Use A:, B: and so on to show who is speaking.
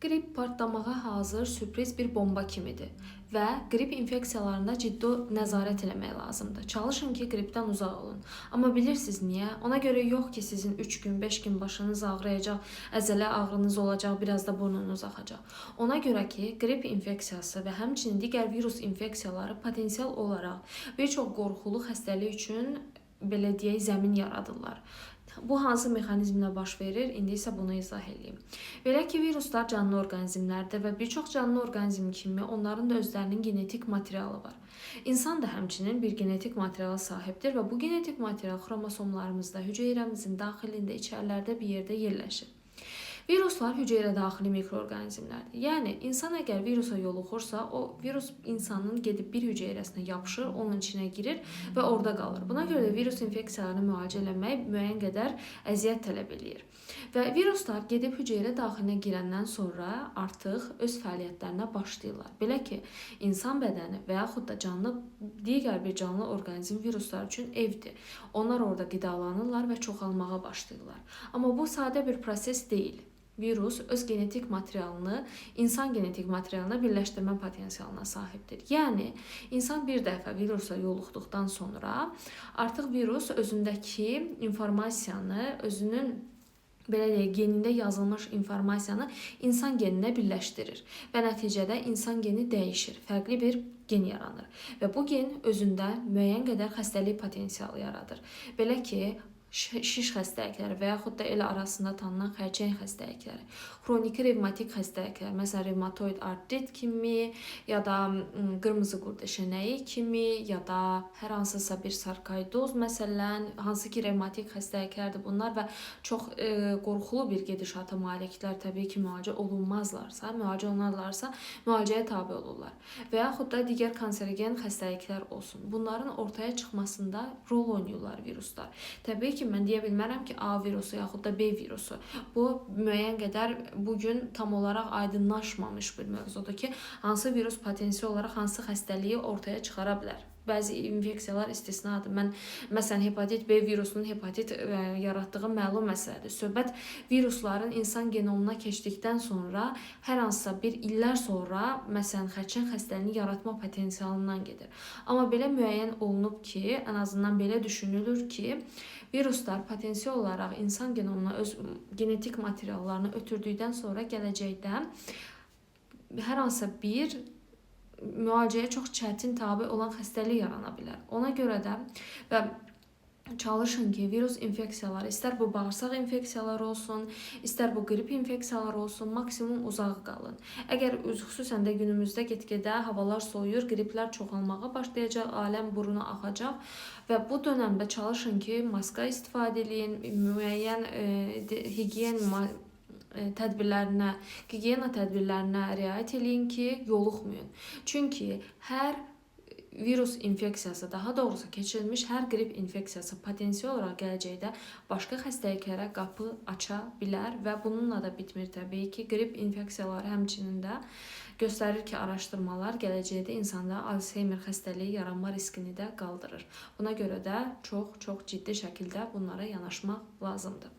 A: Qrip partlamağa hazır sürpriz bir bomba kimidir və qrip infeksiyalarında ciddi nəzarət eləmək lazımdır. Çalışın ki, qripdən uzaq olun. Amma bilirsiniz niyə? Ona görə yox ki, sizin 3 gün, 5 gün başınız ağrıyacaq, əzələ ağrınız olacaq, biraz da burnunuz axacaq. Ona görə ki, qrip infeksiyası və həmçinin digər virus infeksiyaları potensial olaraq bir çox qorxulu xəstəlik üçün belə deyək, zəmin yaradırlar. Bu hansı mexanizmlə baş verir? İndi isə bunu izah edeyim. Belə ki, viruslar canlı orqanizmlərdir və bir çox canlı orqanizm kimi onların da özlərinin genetik materialı var. İnsan da həmçinin bir genetik materiala sahibdir və bu genetik material xromosomlarımızda, hüceyrəmizin daxilində, içərilərdə bir yerdə yerləşir. Viruslar hüceyrə daxili mikroorqanizmlərdir. Yəni, insan əgər virusa yoluxursa, o virus insanın gedib bir hüceyrəsinə yapışır, onun içinə girir və orada qalır. Buna görə də virus infeksiyalarını müalicə eləmək müəyyən qədər əziyyət tələb eləyir. Və viruslar gedib hüceyrə daxilinə girəndən sonra artıq öz fəaliyyətlərinə başlayırlar. Belə ki, insan bədəni və yaxud da digər bir canlı orqanizm viruslar üçün evdir. Onlar orada qidalanırlar və çoxalmağa başlayırlar. Amma bu sadə bir proses deyil. Virus öz genetik materialını insan genetik materialına birləşdirmə potensialına sahibdir. Yəni, insan bir dəfə virusa yoluxduqdan sonra artıq virus özündəki informasiyanı, özünün belə deyək, genində yazılmış informasiyanı insan geninə birləşdirir və nəticədə insan geni dəyişir, fərqli bir gen yaranır və bu gen özündə müəyyən qədər xəstəlik potensialı yaradır. Belə ki, şiş xəstəlikləri və yaxud da el arasında tanınan xərçəng xəstəlikləri, xroniki revmatik xəstəliklər, məsələn, revmatoid artrit kimi, ya da qırmızı qurd eşənəyi kimi, ya da hər hansısa bir sarkoidoz məsələn, hansı ki, revmatik xəstəliklərdir bunlar və çox qorxulu bir gedişata maliklər təbii ki, müalicə olunmazlarsa, müalicə olunarlarsa, müalicəyə tabi olurlar. Və yaxud da digər kanserogen xəstəliklər olsun. Bunların ortaya çıxmasında rol oynayırlar viruslar. Təbii ki, mən deyə bilmərəm ki, A virusu yaxud da B virusu. Bu, müəyyən qədər bugün tam olaraq aydınlaşmamış bir mövzudur ki, hansı virus potensial olaraq hansı xəstəliyi ortaya çıxara bilər. Bəzi infeksiyalar istisnadır. Məsələn, hepatit B virusunun hepatit yaratdığı məlum məsələdir. Söhbət virusların insan genomuna keçdikdən sonra hər hansısa bir illər sonra, məsələn, xərçəng xəstəliyini yaratma potensialından gedir. Amma belə müəyyən olunub ki, ən azından belə düşünülür ki, viruslar potensial olaraq insan genomuna öz genetik materiallarını ötürdükdən sonra gələcəkdə hər hansısa bir müalicəyə çox çətin tabi olan xəstəlik yarana bilər. Ona görə də və çalışın ki, virus infeksiyaları, istər bu bağırsaq infeksiyaları olsun, istər bu qrip infeksiyaları olsun, maksimum uzaq qalın. Əgər xüsusən də günümüzdə get-gedə havalar soyuyur, qriplər çoxalmağa başlayacaq, aləm buruna axacaq və bu dönəmdə çalışın ki, maska istifadə edin, müəyyən gigiyena tədbirlərinə riayət edin ki, yoluxmayın. Çünki hər virus infeksiyası, daha doğrusu keçirilmiş hər qrip infeksiyası potensial olaraq gələcəkdə başqa xəstəliklərə qapı aça bilər və bununla da bitmir təbii ki, qrip infeksiyaları həmçinin də göstərir ki, araşdırmalar gələcəkdə insanda Alzheimer xəstəliyi yaranma riskini də qaldırır. Buna görə də çox ciddi şəkildə bunlara yanaşmaq lazımdır.